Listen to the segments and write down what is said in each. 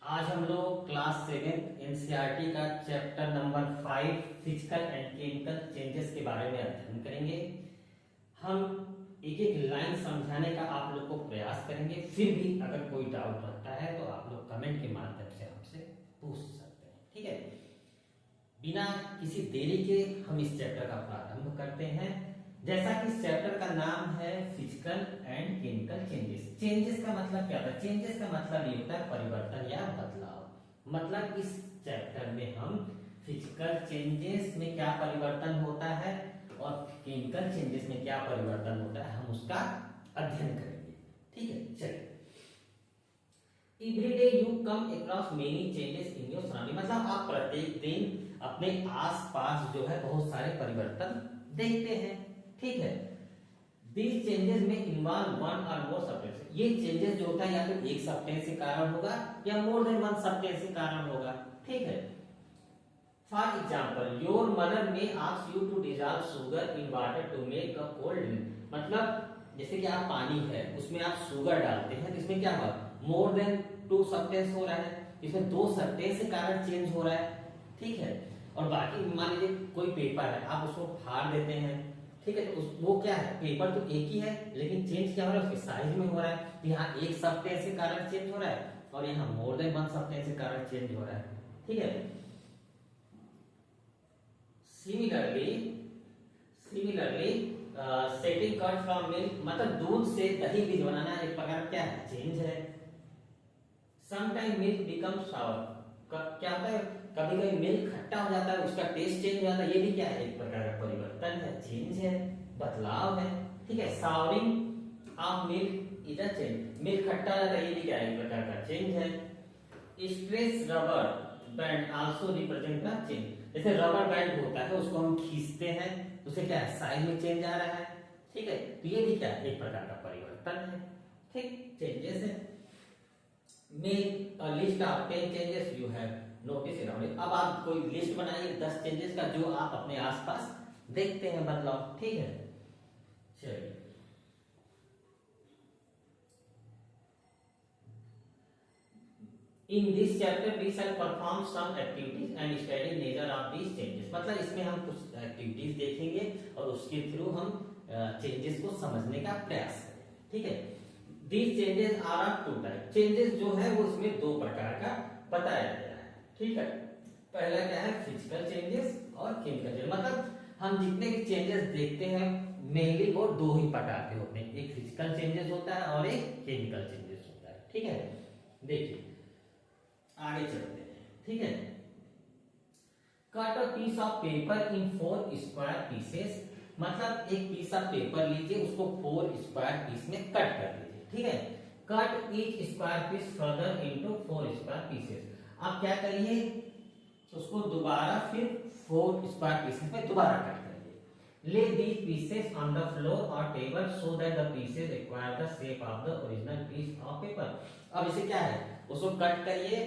आज हम लोग क्लास 7 एनसीईआरटी का chapter number 5 physical and chemical changes के बारे में अध्ययन करेंगे। हम एक एक लाइन समझाने का आप लोग को प्रयास करेंगे। फिर भी अगर कोई डाउट रहता है तो आप लोग कमेंट के माध्यम से हमसे पूछ सकते हैं, ठीक है। बिना किसी देरी के हम इस चैप्टर का प्रारंभ करते हैं। जैसा कि इस चैप्टर का नाम है physical and chemical changes. Changes का मतलब क्या होता है? चेंजेस का मतलब ये होता है परिवर्तन या बदलाव। मतलब इस चैप्टर में हम फिजिकल चेंजेस में क्या परिवर्तन होता है और केमिकल चेंजेस में क्या परिवर्तन होता है, हम उसका अध्ययन करेंगे, ठीक है। चलिए, every day you come across many changes in your surrounding. मतलब आप प्रत्येक दिन अपने आसपास जो है बहुत सारे परिवर्तन देखते हैं, ठीक है। These changes में इन्वॉल्व वन और मोर सब्सटेंस। ये चेंजेस जो होता है या तो एक सब्सटेंस के कारण होगा या मोर देन वन सब्सटेंस के कारण होगा, ठीक है। For example, your mother may ask you to dissolve sugar in water to make a cold drink. मतलब जैसे कि आप पानी है उसमें आप शुगर डालते हैं तो इसमें क्या होगा, मोर देन टू सब्सटेंस हो रहा है, इसमें दो सब्सटेंस के कारण चेंज हो रहा है, ठीक है। और बाकी मान लीजिए कोई पेपर है, आप उसको फाड़ देते हैं, ठीक है, तो वो क्या है, पेपर तो एक ही है लेकिन चेंज क्या हो रहा है, उसके साइज में हो रहा है। तो यहाँ एक सब्सटेंस के कारण चेंज हो रहा है और यहाँ मोर देन वन सब्सटेंस के कारण चेंज हो रहा है, ठीक है। Similarly setting curd from milk, मतलब दूध से दही बीज बनाना एक प्रकार क्या है, चेंज है। समटाइम मिल्क बिकम सावर, क्या होता है, कभी कभी मिल्क खट्टा हो जाता है, उसका टेस्ट चेंज हो जाता है, ये भी क्या है, एक प्रकार का परिवर्तन है, चेंज है, बदलाव है, ठीक है। Souring of milk is a change, milk खट्टा हो जाता है, ये भी क्या है, एक प्रकार का चेंज है। Stress rubber band also represent the change. जैसे रबर बैंड होता है उसको हम खींचते हैं तो उसे क्या है, साइज में चेंज आ रहा है, ठीक है। तो ये भी क्या है, एक प्रकार का परिवर्तन है, ठीक, चेंजेस है। Make a list of 10 changes you have notice around it. अब आप कोई लिस्ट बनाइए 10 चेंजेस का जो आप अपने आसपास देखते हैं बदलाव, ठीक है। चलिए, in this chapter we shall perform some activities and study nature of these changes. मतलब इसमें हम कुछ एक्टिविटीज देखेंगे और उसके थ्रू हम चेंजेस को समझने का प्रयास करेंगे, ठीक है। These changes are of two types। Changes जो है वो इसमें दो प्रकार का बताया गया है, ठीक है। पहला क्या है, फिजिकल चेंजेस और केमिकल चेंजेस। मतलब हम जितने भी चेंजेस देखते हैं मेनली वो दो ही प्रकार के होते हैं, एक फिजिकल चेंजेस होता है और एक केमिकल चेंजेस होता है, ठीक है। देखिए आगे चलते हैं, ठीक है। Cut a piece of paper in 4 square pieces. मतलब एक पीस ऑफ पेपर लीजिए, उसको 4 स्क्वायर पीस में कट कर लीजिए, ठीक है। Cut each square piece further into 4 square pieces. आप क्या करिए, उसको दोबारा फिर 4 स्क्वायर पीसेस में दोबारा कट करिए। Lay these pieces on the floor और table so that the pieces acquire the shape of the original piece of paper. अब इसे क्या है, उसको कट करिए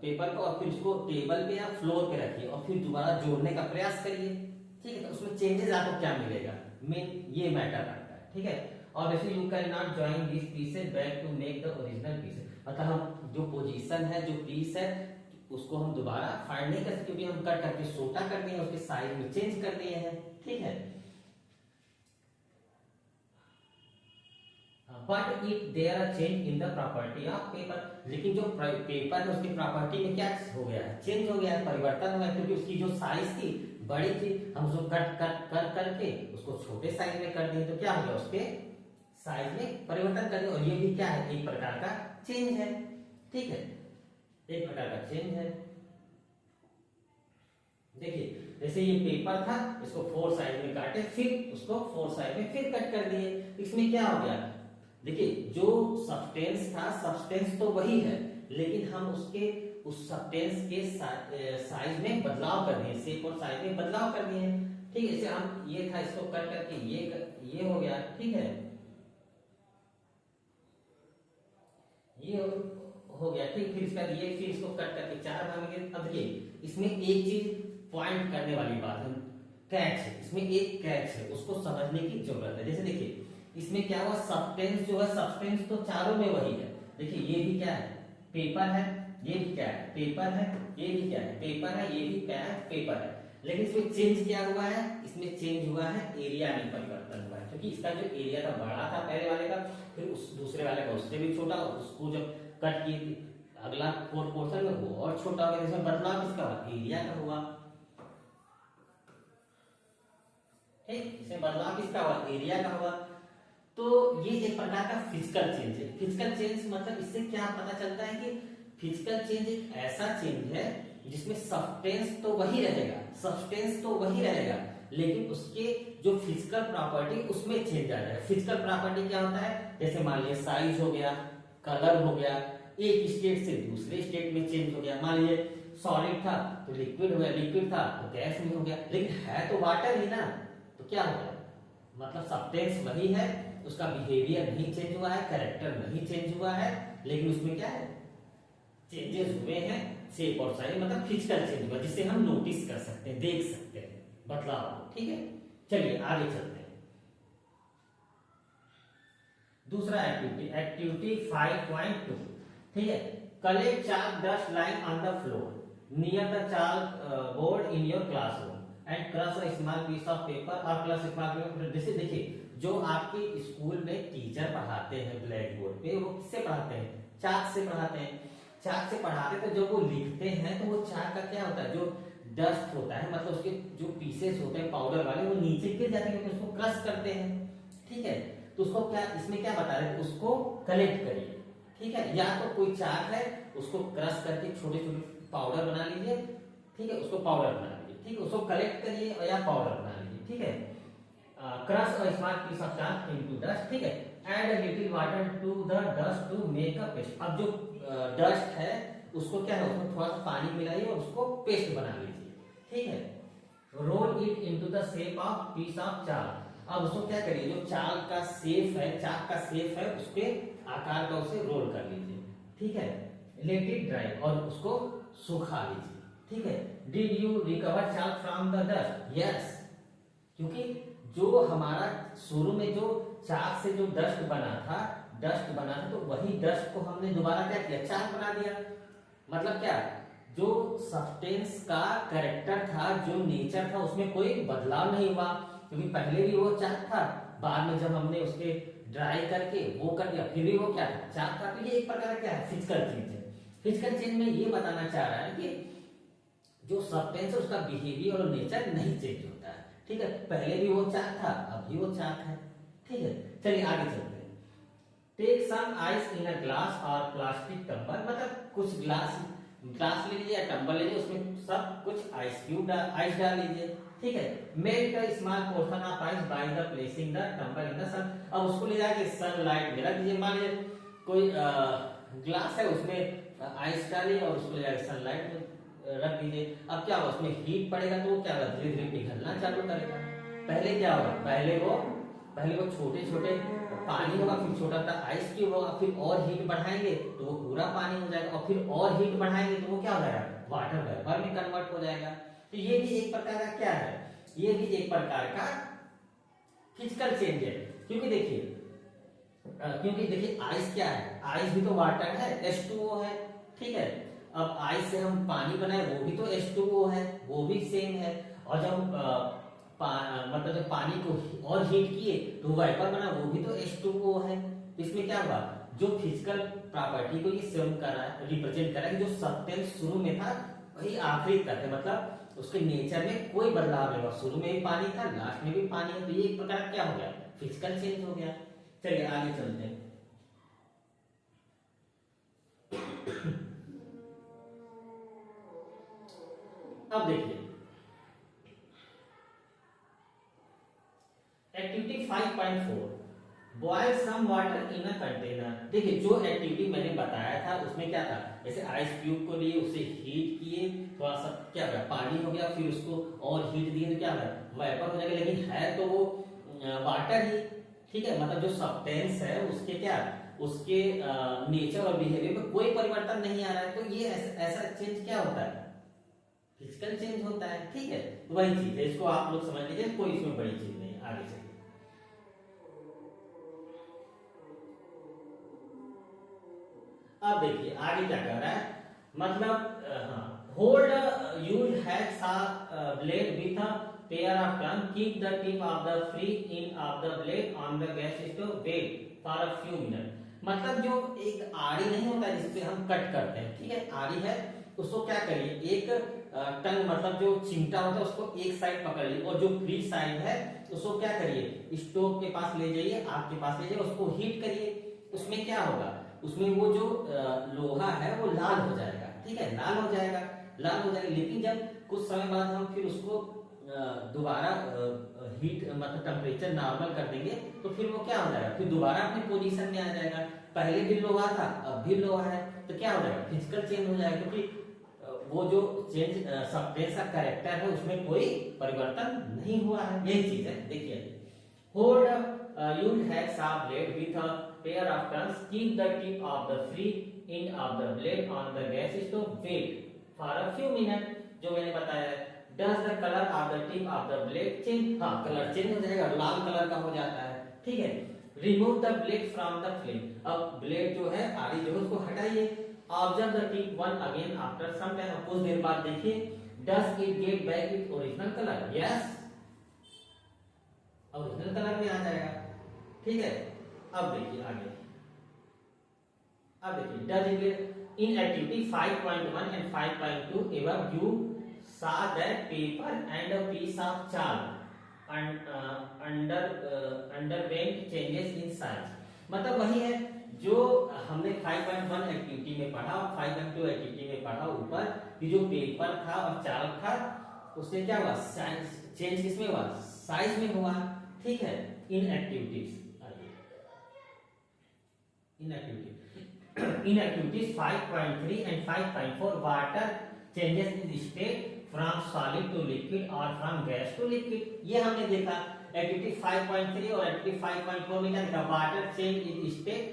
पेपर को और फिर उसको टेबल पे या फ्लोर पे रखिए और फिर दोबारा जोड़ने का प्रयास करिए, ठीक है। तो उसमें चेंजेस आपको क्या मिलेगा, मेन ये मैटर करता है, ठीक है। और वैसे you can not join this pieces back to make the original pieces. मतलब हम जो पोजीशन है, जो पीस है, उसको हम दोबारा फाइंड नहीं कर सकते क्योंकि हम कट करके छोटा कर दिए, उसके साइज में चेंज कर दिए हैं, ठीक है। But if there are change in the property of paper, लेकिन जो पेपर है उसकी प्रॉपर्टी में क्या हो गया है, चेंज हो गया है, परिवर्तन हुआ है, क्योंकि उसकी जो साइज थी बड़ी थी, हम उसको कट कट कर करके उसको छोटे साइज में कर दिए, तो क्या हो गया, उसके साइज में परिवर्तन कर दिया। और ये भी क्या है, एक प्रकार का चेंज है, ठीक है, एक प्रकार का चेंज है। देखिए जैसे ये पेपर था, इसको 4 साइज में काटे, फिर उसको 4 साइज में फिर कट कर दिए, इसमें क्या हो गया, देखिए जो सब्सटेंस था, सब्सटेंस तो वही है लेकिन हम उसके उस सब्सटेंस के साइज में बदलाव कर दिए, शेप और साइज में बदलाव कर दिए, ठीक है। जैसे हम ये था, इसको कट करके ये हो गया, ठीक है, ये हो गया, ठीक। फिर इसका ये, फिर इसको कट करके 4 भाग में। अब देखिए इसमें एक चीज पॉइंट करने वाली बात है, कैच है, इसमें एक कैच है, उसको समझने की जरूरत है। जैसे देखिए इसमें क्या हुआ, सब्सटेंस जो है, सब्सटेंस तो चारों में वही है। देखिए ये भी क्या है, पेपर है, ये भी क्या है, पेपर है, ये भी क्या है, पेपर है, ये भी क्या है, पेपर है। लेकिन इसमें चेंज क्या हुआ है, इसमें चेंज हुआ है एरिया में परिवर्तन हुआ है, क्योंकि इसका जो एरिया था बड़ा था पहले वाले का, फिर उस दूसरे वाले का उससे भी छोटा, और उसको जब कट किए अगला फोर्थ पोर्शन में वो और छोटा हो गया। इसमें बदलाव किसका हुआ, एरिया का हुआ। ठीक, इसमें बदलाव किसका हुआ, एरिया का हुआ। तो ये एक प्रकार का फिजिकल चेंज है। फिजिकल चेंज मतलब इससे क्या पता चलता है कि फिजिकल चेंज एक ऐसा चेंज है जिसमें सब्सटेंस तो वही रहेगा, सब्सटेंस तो वही रहेगा, लेकिन उसके जो फिजिकल प्रॉपर्टी उसमें चेंज आ जाएगा। फिजिकल प्रॉपर्टी क्या होता है, जैसे मान लीजिए साइज हो गया, कलर हो गया, एक स्टेट से दूसरे स्टेट में चेंज हो गया। मान लीजिए सॉलिड था तो लिक्विड हो गया, लिक्विड था तो गैस में हो गया, लेकिन है तो वाटर ही ना, तो क्या हो गया, मतलब सब्सटेंस वही है, उसका बिहेवियर नहीं चेंज हुआ है, कैरेक्टर नहीं चेंज हुआ है, लेकिन उसमें क्या है, चेंजेस हुए हैं, शेप और साइज, मतलब फिजिकल चेंज हुआ जिसे हम नोटिस कर सकते हैं, देख सकते हैं बदलाव को। ठीक है, चलिए आगे चलते हैं। दूसरा एक्टिविटी, एक्टिविटी 5.2। ठीक है, collect chalk dust line on the floor near the chalk board in your classroom and crush a small piece of paper और प्लस स्मॉल पेपर। जैसे देखिए, जो आपके स्कूल में टीचर पढ़ाते हैं ब्लैक बोर्ड पे, वो किससे पढ़ाते हैं, चाक से पढ़ाते हैं। चाक से पढ़ाते तो जब वो लिखते हैं तो वो चाक का क्या होता है, जो डस्ट होता है, मतलब उसके जो पीसेस होते हैं पाउडर वाले, वो नीचे गिर जाते हैं क्योंकि उसको क्रश करते हैं। ठीक है, तो उसको क्या, इसमें क्या बता रहे हैं, उसको कलेक्ट करिए। ठीक है, या तो कोई चाक है उसको क्रश करके छोटे छोटे पाउडर बना लीजिए। ठीक है, उसको पाउडर बना लीजिए। ठीक है, उसको कलेक्ट करिए और या पाउडर बना लीजिए। ठीक है, crush a small piece of chalk into dust. ठीक है, add a little water to the dust to make a paste. अब जो डस्ट है उसको क्या है, उसमें थोड़ा सा पानी मिलाइए और उसको पेस्ट बना लीजिए। ठीक है, roll it into the shape of piece of chalk. अब उसको क्या करिए, जो चाक का शेप है, चाक का शेप है, उसके आकार का उसे रोल कर लीजिए। ठीक है, लेट इट ड्राई, और उसको सुखा लीजिए। ठीक है, did you recover chalk from the dust, yes, क्योंकि जो हमारा शुरू में जो चाक से जो डस्ट बना था, तो वही डस्ट को हमने दोबारा क्या किया, चाक बना दिया। मतलब क्या, जो सब्सटेंस का कैरेक्टर था, जो नेचर था, उसमें कोई बदलाव नहीं हुआ, क्योंकि पहले भी वो चाक था, बाद में जब हमने उसके ड्राई करके वो कर दिया, फिर भी वो क्या था, चाक था। तो ये एक प्रकार का क्या है, फिजिकल चेंज है। फिजिकल चेंज में ये बताना चाह रहा है कि जो सब्सटेंस है उसका बिहेवियर और नेचर नहीं चेंज होता है। ठीक है, पहले भी वो चाक था, अब भी वो चाक है। ठीक है, चलिए आगे चलते हैं। Take some ice in a glass और प्लास्टिक टंबल, मतलब कुछ ग्लास ले लीजिए या टंबल ले लीजिए, उसमें सब कुछ आइस डाल लीजिए। ठीक है, melt a small portion of ice by the placing the tumbler in the sun. अब उसको ले जाके सनलाइट में रख दीजिए। मान लीजिए कोई ग्लास है, उसमें आइस डालिए और उसको ले जाके सनलाइट में रख दीजिए। अब क्या होगा, उसमें हीट पड़ेगा तो वो क्या होगा, धीरे धीरे पिघलना चालू करेगा। पहले क्या होगा, पहले वो छोटे छोटे पानी होगा, फिर छोटा सा आइस क्यूब होगा, फिर और हीट बढ़ाएंगे तो वो पूरा पानी हो जाएगा, और फिर और हीट बढ़ाएंगे तो वो क्या हो जाएगा, वाटर वेपर में कन्वर्ट हो जाएगा। तो ये भी एक प्रकार का क्या है, ये भी एक प्रकार का फिजिकल चेंज है। क्योंकि देखिए आइस क्या है, आइस भी तो वाटर है, H2O है। ठीक है, अब आइस से हम पानी बनाए, वो भी तो H2O है, वो भी सेम है। और जब मतलब जब पानी को और हीट किए तो वाइपर बना, वो भी तो H2O है। तो इसमें क्या हुआ, जो फिजिकल प्रॉपर्टी को ये शो कर रहा है, रिप्रेजेंट कर रहा है कि जो सब्सटेंस शुरू में था वही आखिरी तक है, मतलब उसके नेचर में कोई बदलाव नहीं हुआ। शुरू में भी पानी था, लास्ट में भी पानी है, तो ये एक प्रकार क्या हो गया, फिजिकल चेंज हो गया। चलिए आगे चलते हैं। अब देखिए activity 5.4, boil some water in a container. देखिए जो एक्टिविटी मैंने बताया था उसमें क्या था, जैसे आइस क्यूब को लिए, उसे हीट किए, थोड़ा सा क्या हो गया, पानी हो गया, फिर उसको और हीट दिए तो क्या हो गया, वेपर हो जाएगा, लेकिन है तो वो वाटर ही। ठीक है, मतलब जो सब्सटेंस है उसके क्या, उसके नेचर और बिहेवियर में कोई परिवर्तन नहीं आ रहा है। तो ये ऐसा चेंज क्या होता है, फिजिकल चेंज होता है। ठीक है, वही चीज है, इसको आप लोग समझ लीजिए, कोई इसमें बड़ी चीज नहीं है। आगे चलिए, अब देखिए आगे क्या कर रहा है, मतलब hold use hacks blade with a pair of tong, keep the tip of the free end of the blade on the gas stove, wait for a few minute. मतलब जो एक आड़ी नहीं होता जिससे हम कट करते हैं, ठीक है, आड़ी है, उसको क्या करिए, एक टंग मतलब जो चिमटा होता है उसको एक साइड पकड़िए और जो फ्री साइड है उसको क्या करिए, स्टोव के पास ले जाइए, आग के पास ले जाइए, उसको हीट करिए। उसमें क्या होगा, उसमें वो जो लोहा है वो लाल हो जाएगा, ठीक है, लाल हो जाएगा, लाल हो जाएगा। लेकिन जब कुछ समय बाद हम फिर उसको दोबारा हीट मतलब टेम्परेचर नॉर्मल कर देंगे तो फिर वो क्या हो जाएगा, फिर दोबारा अपनी पोजीशन में आ जाएगा। पहले भी लोहा था अब भी लोहा है, तो क्या हो जाएगा, फिजिकल चेंज हो जाएगा, क्योंकि वो जो चेंज सब्सटेंस का कैरेक्टर है उसमें कोई परिवर्तन नहीं हुआ है। यही चीज है, देखिए, hold use have sharp blade with a pair of tongs, keep the tip of the free end of the blade on the gas stove, wait for a few minute. जो मैंने बताया है, does the colour of the tip of the blade change, हाँ colour change हो जाएगा, लाल colour का हो जाता है, ठीक है। Remove the blade from the flame, अब ब्लेड जो है आड़ी जो है उसको हटाइए। Observe the tip one again after some time, कुछ देर बाद देखिए, does it get back its original colour, yes, original colour में आ जाएगा, ठीक है। अब देखिए आगे, अब देखिए, does it gate in activity 5.1 and 5.2 above you saw that paper and a piece of chalk and underwent changes in size। मतलब वही है जो हमने 5.1 एक्टिविटी में पढ़ा और 5.2 एक्टिविटी में पढ़ा ऊपर कि जो पेपर था और चाल्क था उससे क्या हुआ, साइज चेंज किसमें हुआ, साइज में हुआ, ठीक है। इन activities, in activities 5.3 and 5.4 water changes in state from solid to liquid or from gas to liquid। ये हमने देखा एक्टिविटी 5.3 और एक्टिविटी 5.4 में क्या देखा, water change in state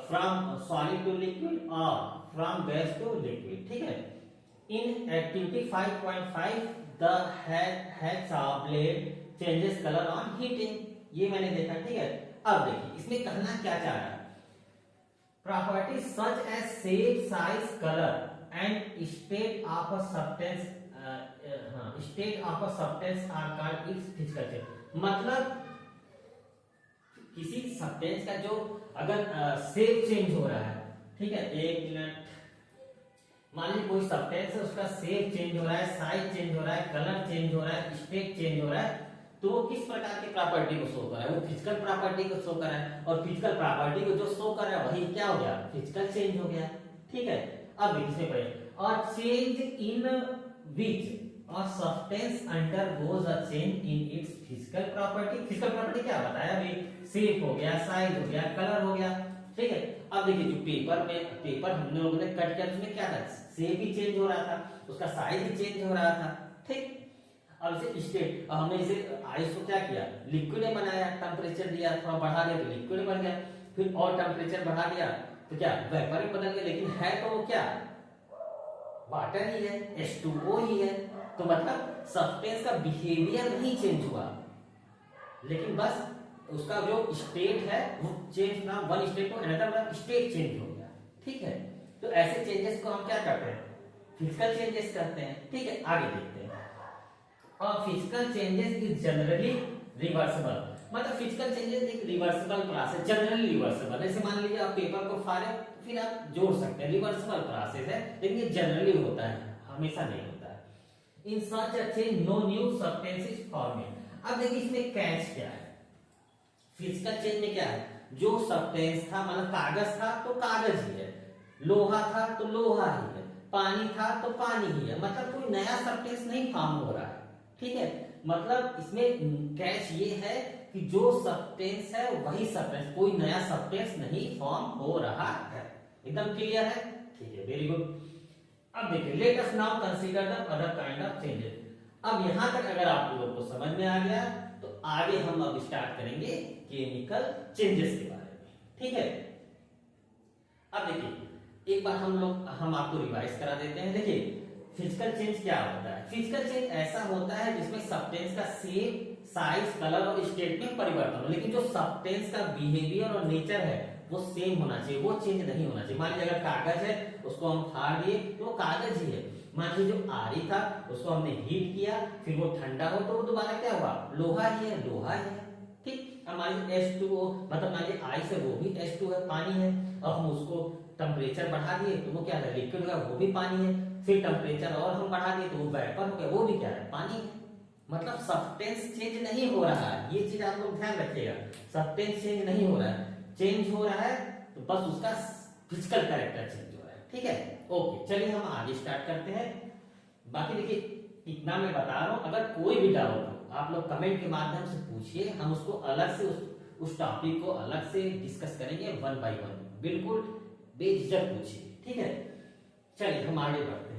from solid to liquid और फ्रॉम गैस टू लिक्विड, ठीक है। In activity 5.5 the hacks of blade changes colour on heating, ये मैंने देखा, ठीक है। अब देखिए इसमें कहना क्या चाह रहा है, properties such as shape, size, color and state of a substance are called its physical change। मतलब किसी सब्सटेंस का जो अगर शेप चेंज हो रहा है, ठीक है, एक मिनट, मान लीजिए कोई सब्सटेंस है उसका शेप चेंज हो रहा है, साइज चेंज हो रहा है, कलर चेंज हो रहा है, स्टेट चेंज हो रहा है, तो वो किस प्रकार की प्रॉपर्टी को शो कर रहा है, वो फिजिकल प्रॉपर्टी को शो कर रहा है, और फिजिकल प्रॉपर्टी को जो शो कर रहा है वही क्या हो गया, फिजिकल चेंज हो गया, ठीक है। अब इसमें पढ़े, और चेंज इन विच और substance undergoes a change in its physical property. Physical property क्या बताया अभी, शेप हो गया, साइज हो गया, कलर हो गया, ठीक है। अब देखिए जो पेपर हम लोगों ने कट किया उसमें क्या था, शेप ही चेंज हो रहा था, उसका साइज ही चेंज हो रहा था, ठीक। अब इसे स्टेट, हमने इसे आइस को क्या किया, लिक्विड में बनाया, टेम्परेचर दिया, थोड़ा बढ़ा दिया तो लिक्विड बन गया, फिर और टेम्परेचर बढ़ा दिया तो क्या वेपर में बदल गया, लेकिन है तो वो क्या वाटर ही है, H2O ही है। तो मतलब सब्सटेंस का बिहेवियर नहीं चेंज हुआ, लेकिन बस उसका जो स्टेट है वो चेंज ना, one state to another state change हो गया, ठीक है। तो ऐसे चेंजेस को हम क्या करते हैं, फिजिकल चेंजेस करते हैं, ठीक है। आगे देखते हैं, और physical changes is generally reversible, मतलब फिजिकल चेंजेस एक रिवर्सिबल प्रोसेस, जनरली रिवर्सिबल। जैसे मान लीजिए आप पेपर को फाड़े फिर आप जोड़ सकते हैं, रिवर्सिबल प्रोसेस है, लेकिन ये जनरली होता है, हमेशा नहीं होता है। In such a change no new substance is forming. अब देखिए इसमें कैच क्या है, फिजिकल चेंज में क्या है, जो सब्सटेंस था मतलब कागज था तो कागज ही है, लोहा था तो लोहा ही है, पानी था तो पानी ही है, मतलब कोई नया सब्सटेंस नहीं फॉर्म हो रहा है, ठीक है। मतलब इसमें कैच ये है कि जो सब्सटेंस है वही सब्सटेंस, कोई नया सब्सटेंस नहीं फॉर्म हो रहा है। एकदम क्लियर है, ठीक है, वेरी गुड। अब देखिए, let us now consider the other kind of changes. अब यहां तक अगर आप लोगों को समझ में आ गया तो आगे हम अब स्टार्ट करेंगे केमिकल चेंजेस के बारे में, ठीक है। अब देखिए एक बार हम आपको रिवाइज करा देते हैं। देखिए फिजिकल चेंज क्या होता है, फिजिकल चेंज ऐसा होता है जिसमें सब्सटेंस का शेप, साइज, कलर और स्टेट में परिवर्तन हो, लेकिन जो सब्सटेंस का बिहेवियर और नेचर है वो सेम होना चाहिए, वो चेंज नहीं होना चाहिए। मान लीजिए अगर कागज है उसको हम फाड़ दिए तो वो कागज ही है। मान लीजिए जो आरी था उसको हमने हीट किया, फिर वो ठंडा हो तो वो दोबारा क्या हुआ, लोहा ही है, लोहा ही है। ठीक, अब मान लीजिए H2O, मतलब मान लीजिए आई से वो भी H2 है, पानी है। अब हम उसको टेम्परेचर बढ़ा दिए तो वो क्या है, लिक्विड हो गया, वो भी पानी है। फिर टेम्परेचर और हम बढ़ा दिए तो वो वेपर हो गया, वो भी क्या है, पानी है। मतलब सब्सटेंस चेंज नहीं हो रहा है, ये चीज आप लोग ध्यान रखिएगा। सब्सटेंस चेंज नहीं हो रहा है, चेंज हो रहा है तो बस उसका फिजिकल कैरेक्टर चेंज हो रहा है। ठीक है, ओके, चलिए हम आगे स्टार्ट करते हैं। बाकी देखिए इतना मैं बता रहा हूं, अगर कोई भी डाउट हो आप लोग कमेंट के माध्यम से पूछिए, हम उसको अलग से उस टॉपिक को अलग से डिस्कस करेंगे 1 by 1, बिल्कुल बेझिझक पूछिए। ठीक है, चलिए हम आगे बढ़ते हैं।